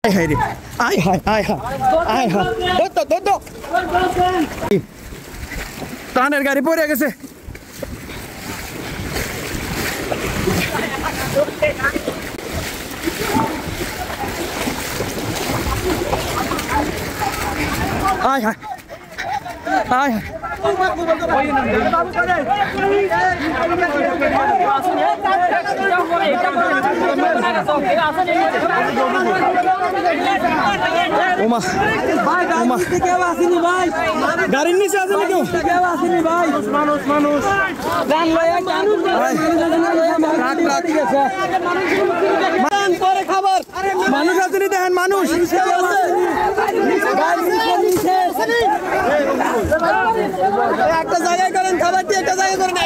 হায় রে আয় হায় আয় হায় আয় হায় তো প্রাণের গাড়ি পড়ে গেছে। আয় হায় আয় হায় ওমা ওমা গাড়ির নিচে আছে নাকি কেউ আসেনি ভাই মানুষ মানুষ পরে খাবার মানুষ আসেনি দেখেন মানুষ একটা জায়গায় করেন খাবারটি একটা জায়গায় করেন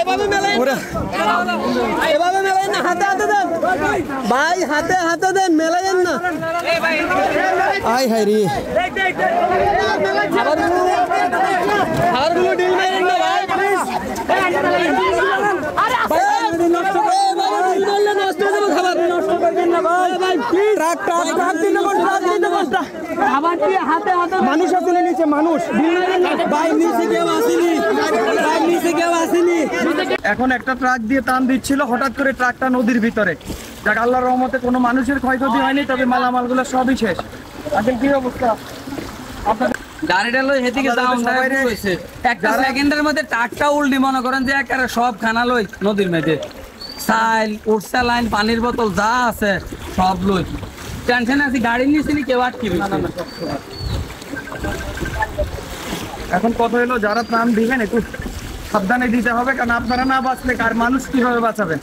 এভাবে মেলায় না হাতে হাতে দেন ভাই হাতে হাতে দেন মেলাইয়েন না আয় হায় রে খাবারগুলো ডিল মারেন না ভাই মানুষ আসলে নিচে মানুষ এখন একটা ট্রাক দিয়ে টান দিচ্ছিল, হঠাৎ করে ট্রাকটা নদীর ভিতরে। যাক আল্লাহর রহমতে কোনো মানুষের ক্ষয়ক্ষতি হয়নি, তবে মালামালগুলো সবই শেষ। আজকে কি অবস্থা গাড়িটা লই হেদিকে যাও হইছে একটা সেকেন্ডের মধ্যে ট্রাকটা উল্টি মনে করেন যে একেবারে সব খানা লই নদীর মধ্যে সাইল উঠছে লাইন পানির বোতল যা আছে সব লই টেনশন আছে গাড়ি নিয়েছি কেউ আটকিবে না। এখন কথা হলো যারা প্রাণ দিবেন একটু সাবধানে দিতে হবে, কারণ আপনারা না বাঁচলে কার মানুষ কিভাবে বাঁচাবেন।